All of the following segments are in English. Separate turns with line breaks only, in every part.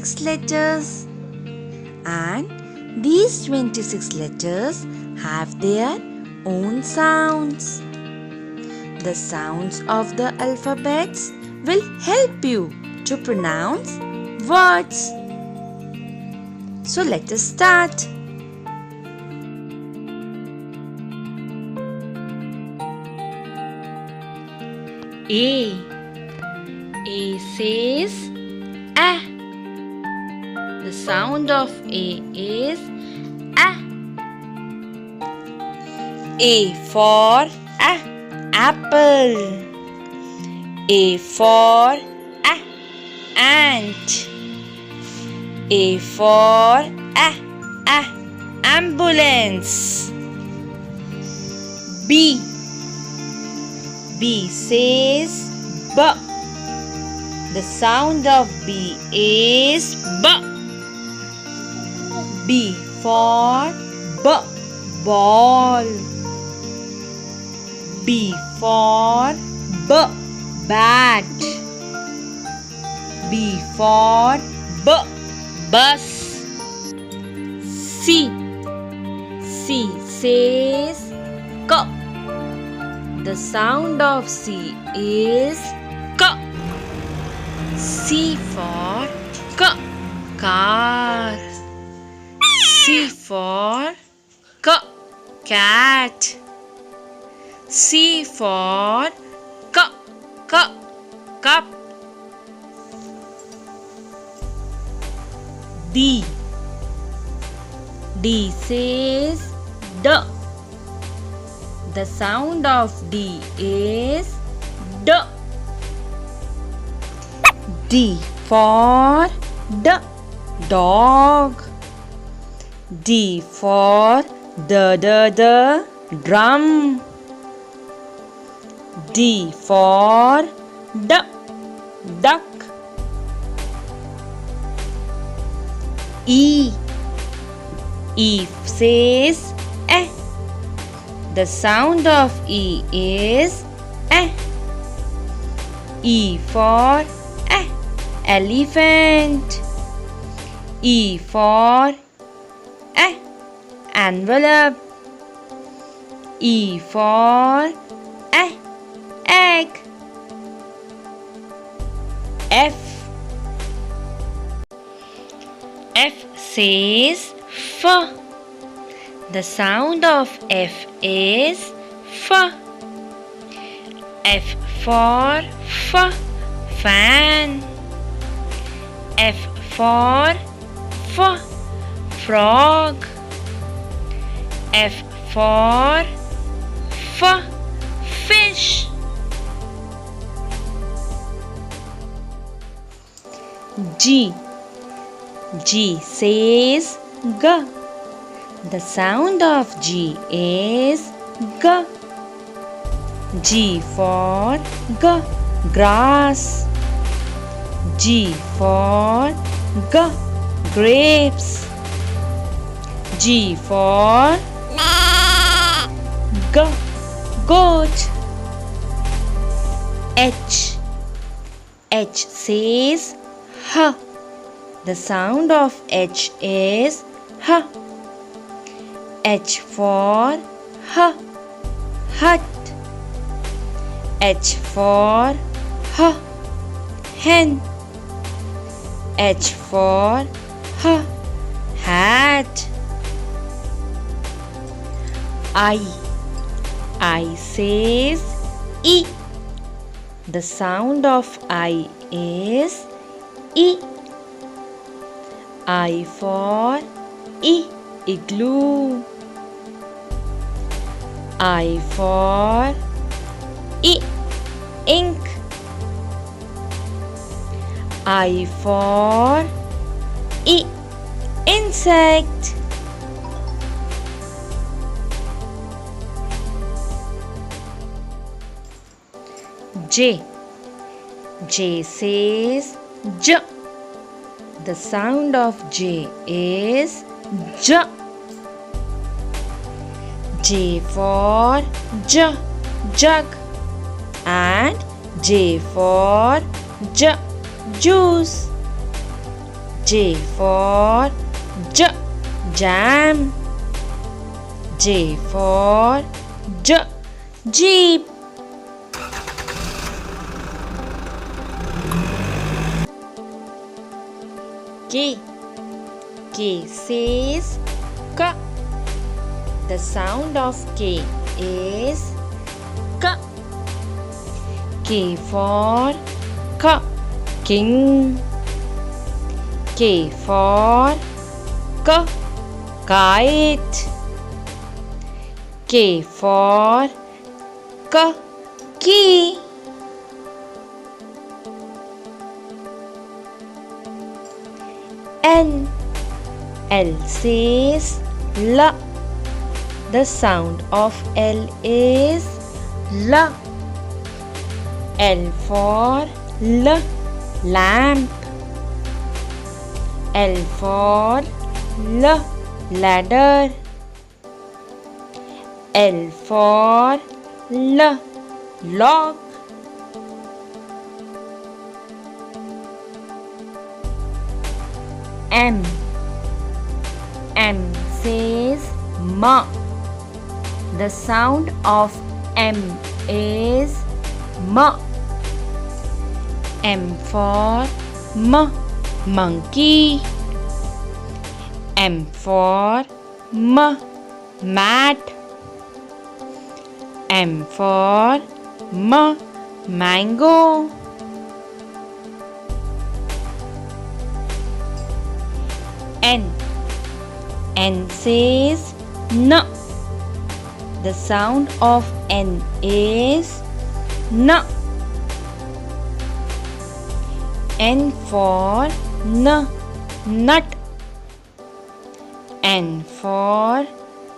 26 letters. And these 26 letters have their own sounds. The sounds of the alphabets will help you to pronounce words. So let us start. A. A says A. The sound of A is A. A for apple. A for ant. A for ambulance. B. B says B. The sound of B is B. B for ball. B for bat. B for bus. C. C says K. The sound of C is K. C for car. C for cat. C for cup. D. D says D. The sound of D is D. D for dog. D for the drum. D for duck. E. E says eh. The sound of E is eh. E for elephant. E for envelope. E for egg. F. F says F. The sound of F is F. F for fan. F for frog. F for fish. G. G says G. The sound of G is G. G for grass. G for grapes. G for goat. H. H says H. The sound of H is H. H for hut. H for hen. H for hat. I says E. The sound of I is E. I for igloo. I for ink. I for insect. J. J says J. The sound of J is J. J for jug. And J for juice. J J for jam. J for jeep. K says K. The sound of K is K. K for king. K for kite. K for key. L says L. The sound of L is L. L for lamp. L for ladder. L for lock. M says ma. The sound of M is ma. M for monkey. M for mat. M for mango. N says N. The sound of N is N. N for nut. N for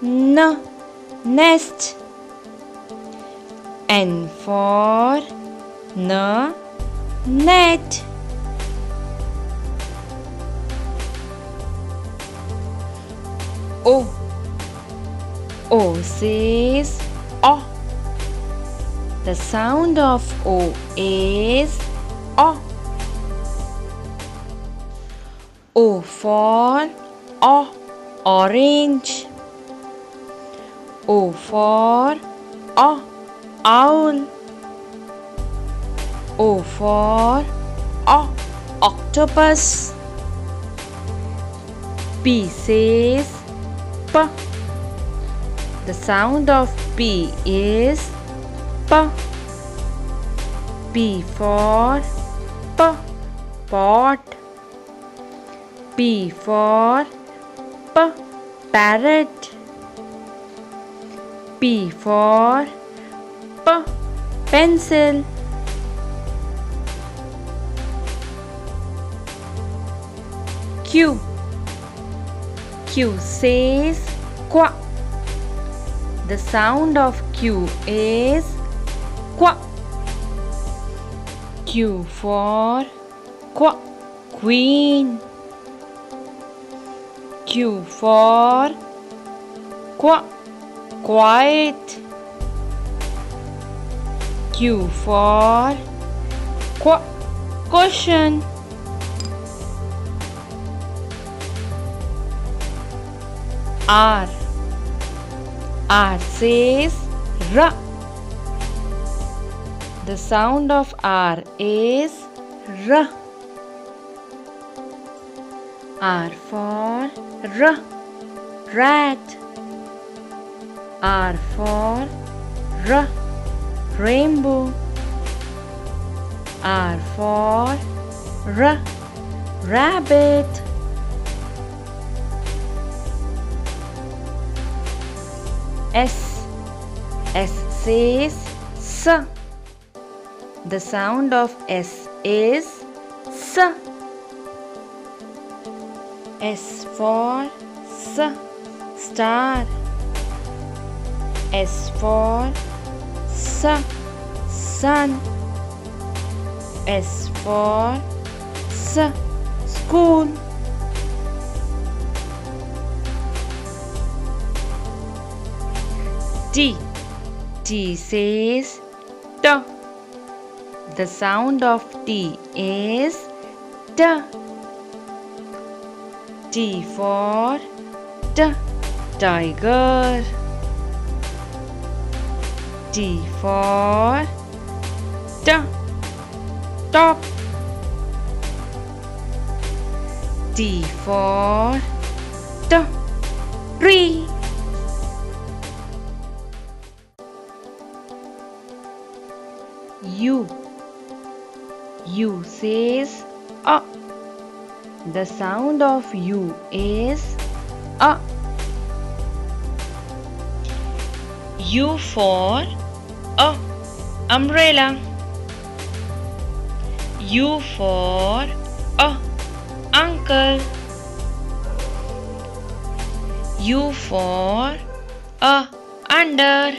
nest. N for net. O says O. The sound of O is O. O for orange. O for owl. O for octopus. P says P. The sound of P is P. P for pot. P for parrot. P for pencil. Q says qua. The sound of Q is qua. Q for queen. Q for quiet. Q for cushion. R says R. The sound of R is R. R for rat. R for rainbow. R for rabbit. S says S. The sound of S is S. S for star. S for sun. S for school. T says T. The sound of T is T. T for tiger. T for top. T for tree. U says a. The sound of U is a. U for umbrella. U for uncle. U for under.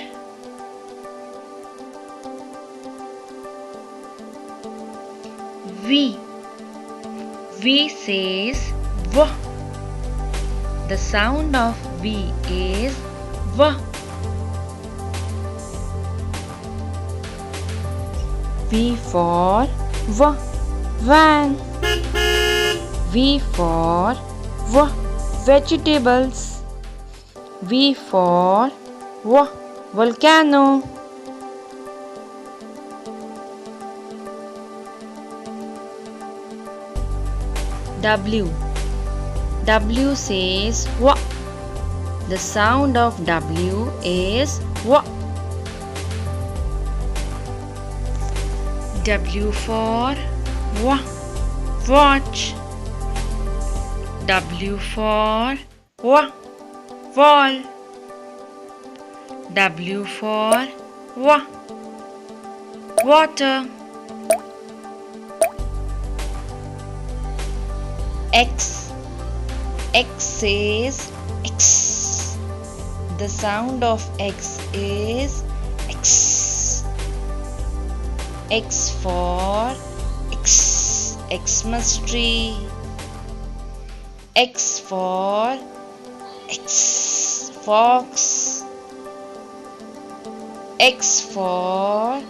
V says V. The sound of V is V. V for van. V for vegetables. V for volcano. W says W. The sound of W is W. W for watch. W for wall. W for water. X says X. The sound of X is X. X for Xmas tree. X for fox. X for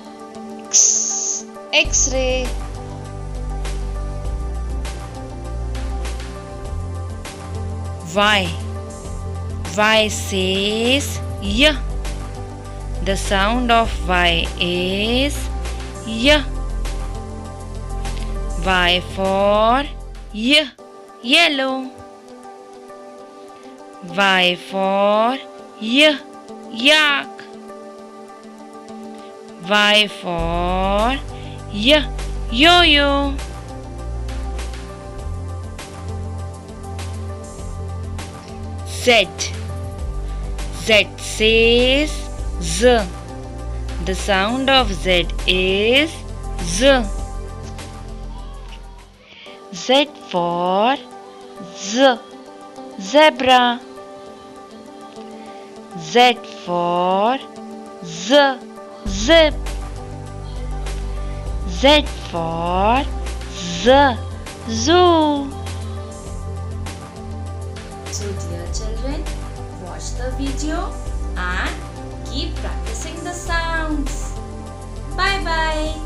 X-ray. Y says Y. The sound of Y is Y. Y for yellow. Y for yak. Y for yo-yo. Z says Z. The sound of Z is Z. Z for zebra. Z for zip. Z for zoo.
So dear children, watch the video and keep practicing the sounds. Bye bye.